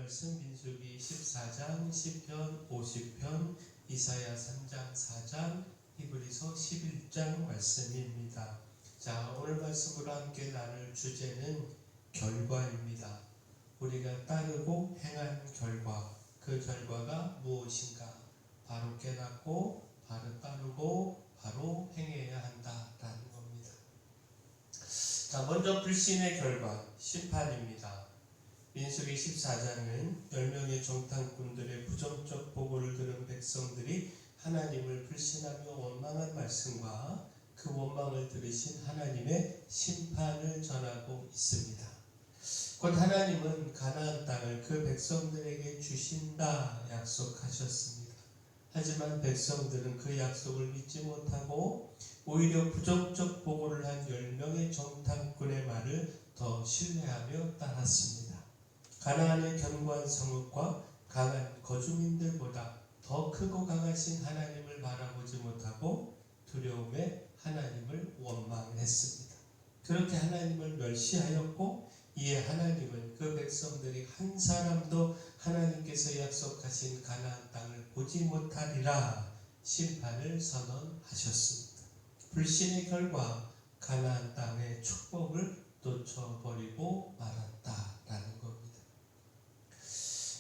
말씀 민수기 14장, 시편 50편, 이사야 3장 4장, 히브리서 11장 말씀입니다. 자, 오늘 말씀으로 함께 나눌 주제는 결과입니다. 우리가 따르고 행한 결과, 그 결과가 무엇인가? 바로 깨닫고 바로 따르고 바로 행해야 한다라는 겁니다. 자, 먼저 불신의 결과, 심판입니다. 민수기 14장은 10명의 정탐꾼들의 부정적 보고를 들은 백성들이 하나님을 불신하며 원망한 말씀과 그 원망을 들으신 하나님의 심판을 전하고 있습니다. 곧 하나님은 가나안 땅을 그 백성들에게 주신다 약속하셨습니다. 하지만 백성들은 그 약속을 믿지 못하고 오히려 부정적 보고를 한 10명의 정탐꾼의 말을 더 신뢰하며 따랐습니다. 가나안의 견고한 성읍과 강한 거주민들보다 더 크고 강하신 하나님을 바라보지 못하고 두려움에 하나님을 원망했습니다. 그렇게 하나님을 멸시하였고 이에 하나님은 그 백성들이 한 사람도 하나님께서 약속하신 가나안 땅을 보지 못하리라 심판을 선언하셨습니다. 불신의 결과 가나안 땅의 축복을 놓쳐버리고 말았다라는 겁니다.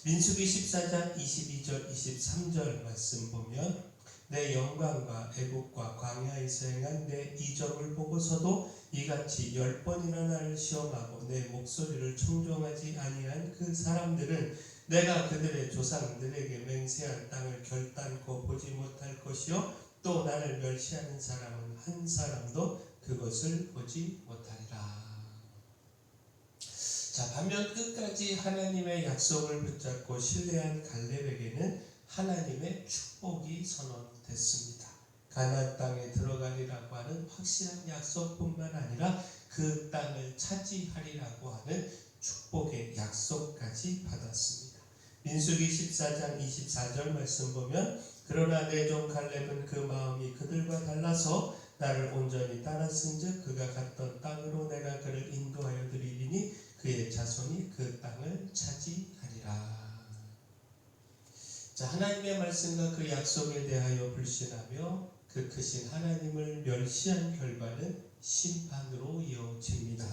민수기 14장 22절 23절 말씀 보면 내 영광과 애국과 광야에서 행한 내 이적을 보고서도 이같이 10번이나 나를 시험하고 내 목소리를 청종하지 아니한 그 사람들은 내가 그들의 조상들에게 맹세한 땅을 결단코 보지 못할 것이요 또 나를 멸시하는 사람은 한 사람도 그것을 보지 못하리라. 자, 반면 끝까지 하나님의 약속을 붙잡고 신뢰한 갈렙에게는 하나님의 축복이 선언됐습니다. 가나안 땅에 들어가리라고 하는 확실한 약속뿐만 아니라 그 땅을 차지하리라고 하는 축복의 약속까지 받았습니다. 민수기 14장 24절 말씀 보면 그러나 내 종 갈렙은 그 마음이 그들과 달라서 나를 온전히 따랐은즉 그가 갔던 땅으로 내가 그를 인도하여 드리리니 그의 자손이 그 땅을 차지하리라. 자, 하나님의 말씀과 그 약속에 대하여 불신하며 그 크신 하나님을 멸시한 결과는 심판으로 이어집니다.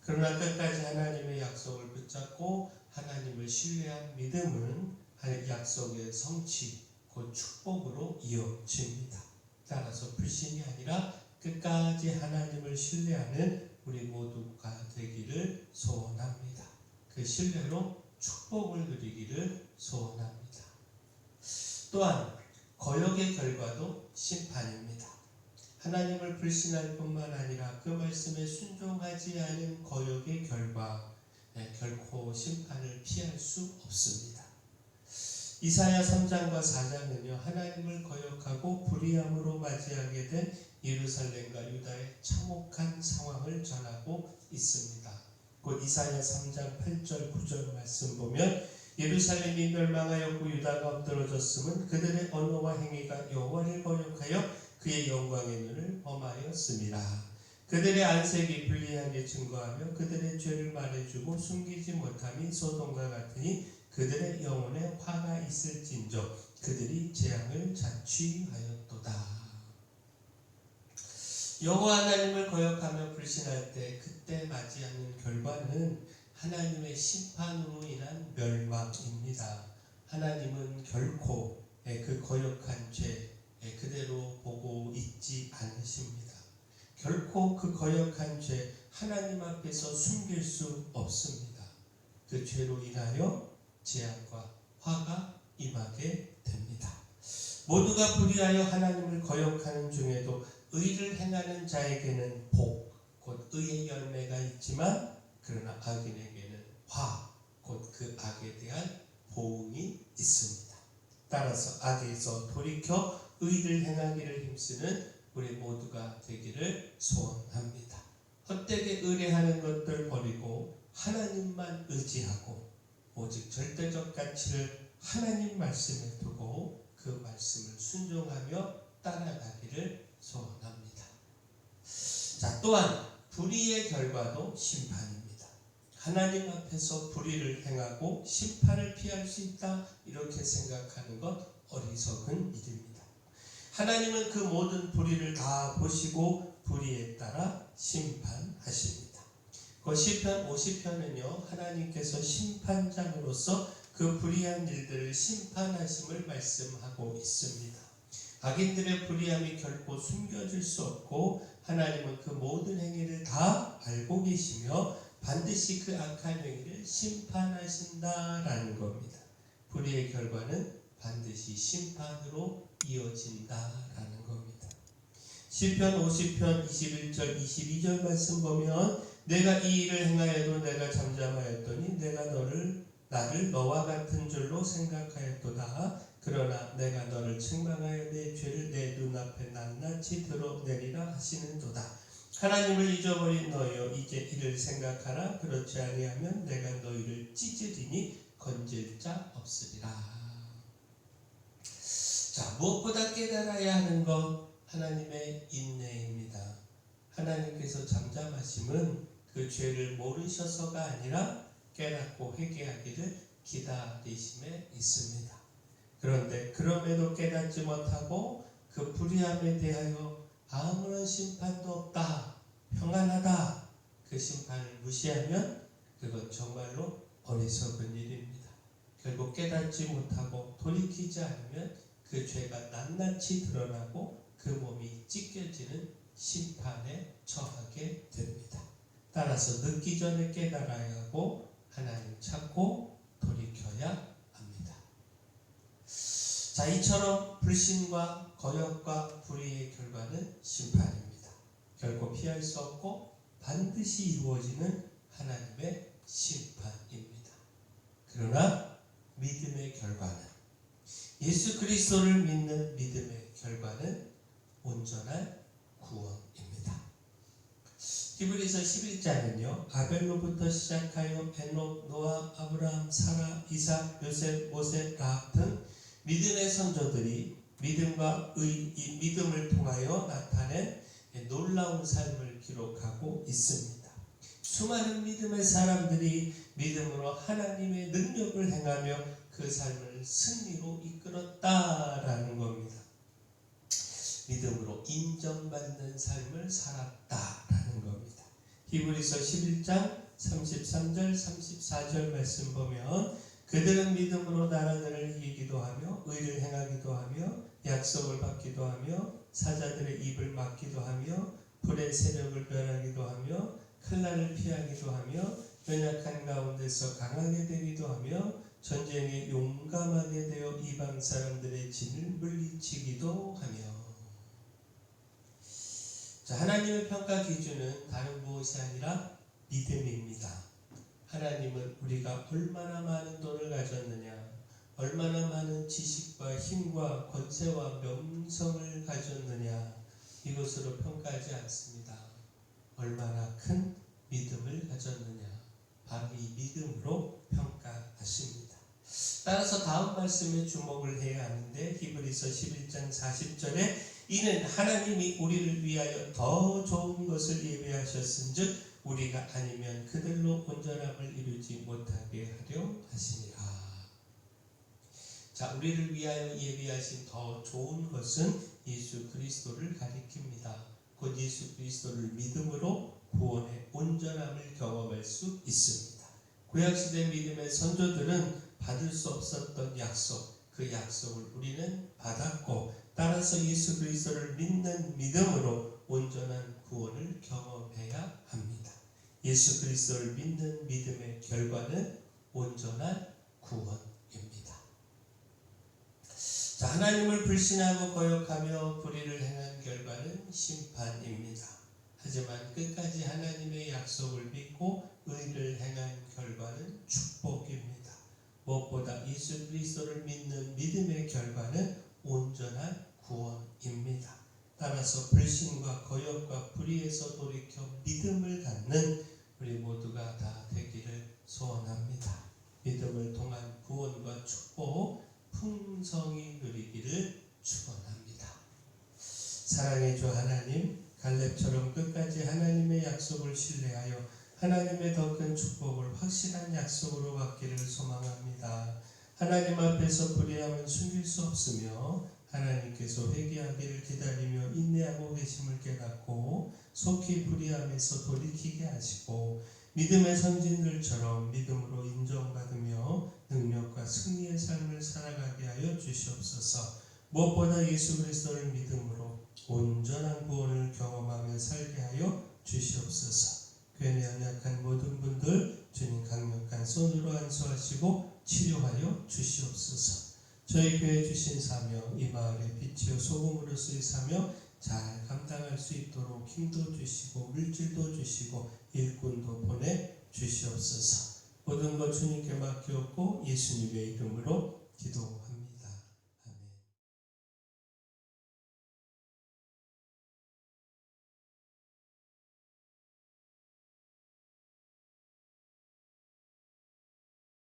그러나 끝까지 하나님의 약속을 붙잡고 하나님을 신뢰한 믿음은 약속의 성취, 곧 축복으로 이어집니다. 따라서 불신이 아니라 끝까지 하나님을 신뢰하는 우리 모두가 되기를 소원합니다. 그 신뢰로 축복을 누리기를 소원합니다. 또한 거역의 결과도 심판입니다. 하나님을 불신할 뿐만 아니라 그 말씀에 순종하지 않은 거역의 결과 결코 심판을 피할 수 없습니다. 이사야 3장과 4장은요 하나님을 거역하고 불의함으로 맞이하게 된 예루살렘과 유다의 참혹한 상황을 전하고 있습니다. 곧 이사야 3장 8절 9절 말씀 보면 예루살렘이 멸망하였고 유다가 엎드러졌음은 그들의 언어와 행위가 여호와를 거역하여 그의 영광의 눈을 범하였습니다. 그들의 안색이 불리하게 증거하며 그들의 죄를 말해주고 숨기지 못함이 소돔과 같으니 그들의 영혼에 화가 있을진저 그들이 재앙을 자취하였도다. 여호와 하나님을 거역하며 불신할 때 그때 맞이하는 결과는 하나님의 심판으로 인한 멸망입니다. 하나님은 결코 그 거역한 죄 그대로 보고 있지 않으십니다. 결코 그 거역한 죄 하나님 앞에서 숨길 수 없습니다. 그 죄로 인하여 재앙과 화가 임하게 됩니다. 모두가 불의하여 하나님을 거역하는 중에도 의를 행하는 자에게는 복, 곧 의의 열매가 있지만 그러나 악인에게는 화, 곧 그 악에 대한 보응이 있습니다. 따라서 악에서 돌이켜 의를 행하기를 힘쓰는 우리 모두가 되기를 소원합니다. 헛되게 의뢰하는 것들 버리고 하나님만 의지하고 오직 절대적 가치를 하나님 말씀에 두고 그 말씀을 순종하며 따라가기를 소원합니다. 자, 또한 불의의 결과도 심판입니다. 하나님 앞에서 불의를 행하고 심판을 피할 수 있다 이렇게 생각하는 것 어리석은 일입니다. 하나님은 그 모든 불의를 다 보시고 불의에 따라 심판하십니다. 그 시편 50편은요 하나님께서 심판장으로서 그 불의한 일들을 심판하심을 말씀하고 있습니다. 악인들의 불의함이 결코 숨겨질 수 없고 하나님은 그 모든 행위를 다 알고 계시며 반드시 그 악한 행위를 심판하신다라는 겁니다. 불의의 결과는 반드시 심판으로 이어진다라는 겁니다. 시편 50편 21절 22절 말씀 보면 내가 이 일을 행하여도 내가 잠잠하였더니 내가 나를 너와 같은 줄로 생각하였도다. 그러나 내가 너를 책망하여 내 죄를 내 눈앞에 낱낱이 드러내리라 하시는도다. 하나님을 잊어버린 너여 이제 이를 생각하라. 그렇지 아니하면 내가 너희를 찢으리니 건질 자 없으리라. 자, 무엇보다 깨달아야 하는 것 하나님의 인내입니다. 하나님께서 잠잠하심은 그 죄를 모르셔서가 아니라 깨닫고 회개하기를 기다리심에 있습니다. 그런데 그럼에도 깨닫지 못하고 그 불의함에 대하여 아무런 심판도 없다, 평안하다, 그 심판을 무시하면 그건 정말로 어리석은 일입니다. 결국 깨닫지 못하고 돌이키지 않으면 그 죄가 낱낱이 드러나고 그 몸이 찢겨지는 심판에 처하게 됩니다. 따라서 늦기 전에 깨달아야 하고 하나님 찾고 돌이켜야 합니다. 자, 이처럼 불신과 거역과 불의의 결과는 심판입니다. 결코 피할 수 없고 반드시 이루어지는 하나님의 심판입니다. 그러나 믿음의 결과는 예수 그리스도를 믿는 믿음의 결과는 온전한 구원입니다. 히브리서 11장은요 아벨로부터 시작하여 에녹, 노아, 아브라함, 사라, 이삭, 요셉, 모세, 라합 등 믿음의 선조들이 믿음과 이 믿음을 통하여 나타낸 놀라운 삶을 기록하고 있습니다. 수많은 믿음의 사람들이 믿음으로 하나님의 능력을 행하며 그 삶을 승리로 이끌었다라는 겁니다. 믿음으로 인정받는 삶을 살았다라는 겁니다. 히브리서 11장 33절 34절 말씀 보면 그들은 믿음으로 나라들을 이기기도 하며 의를 행하기도 하며 약속을 받기도 하며 사자들의 입을 막기도 하며 불의 세력을 멸하기도 하며 칼날을 피하기도 하며 연약한 가운데서 강하게 되기도 하며 전쟁에 용감하게 되어 이방 사람들의 진을 물리치기도 하며. 자, 하나님의 평가 기준은 다른 무엇이 아니라 믿음입니다. 하나님은 우리가 얼마나 많은 돈을 가졌느냐, 얼마나 많은 지식과 힘과 권세와 명성을 가졌느냐, 이것으로 평가하지 않습니다. 얼마나 큰 믿음을 가졌느냐, 바로 이 믿음으로 평가하십니다. 따라서 다음 말씀에 주목을 해야 하는데 히브리서 11장 40절에 이는 하나님이 우리를 위하여 더 좋은 것을 예비하셨은즉 우리가 아니면 그들로 온전함을 이루지 못하게 하려 하시니라. 자, 우리를 위하여 예비하신 더 좋은 것은 예수 그리스도를 가리킵니다. 곧 예수 그리스도를 믿음으로 구원의 온전함을 경험할 수 있습니다. 구약시대 믿음의 선조들은 받을 수 없었던 약속, 그 약속을 우리는 받았고 따라서 예수 그리스도를 믿는 믿음으로 온전한 구원을 경험해야 합니다. 예수 그리스도를 믿는 믿음의 결과는 온전한 구원입니다. 자, 하나님을 불신하고 거역하며 불의를 행한 결과는 심판입니다. 하지만 끝까지 하나님의 약속을 믿고 의를 행한 결과는 축복입니다. 무엇보다 예수 그리스도를 믿는 믿음의 결과는 온전한 구원입니다. 따라서 불신과 거역과 불의에서 돌이켜 믿음을 갖는 우리 모두가 다 되기를 소원합니다. 믿음을 통한 구원과 축복, 풍성히 누리기를 축원합니다. 사랑의 주 하나님, 갈렙처럼 끝까지 하나님의 약속을 신뢰하여 하나님의 더 큰 축복을 확실한 약속으로 받기를 소망합니다. 하나님 앞에서 불의함은 숨길 수 없으며 하나님께서 회개하기를 기다리며 인내하고 계심을 깨닫고 속히 불의함에서 돌이키게 하시고 믿음의 선진들처럼 믿음으로 인정받으며 능력과 승리의 삶을 살아가게 하여 주시옵소서. 무엇보다 예수 그리스도를 믿음으로 온전한 구원을 경험하며 살게 하여 주시옵소서. 교회 연약한 모든 분들 주님 강력한 손으로 안수하시고 치료하여 주시옵소서. 저희 교회 주신 사명 이 마을의 빛이요 소금으로서의 사명 잘 감당할 수 있도록 힘도 주시고 물질도 주시고 일꾼도 보내 주시옵소서. 모든 것 주님께 맡겼고 예수님의 이름으로 기도합니다.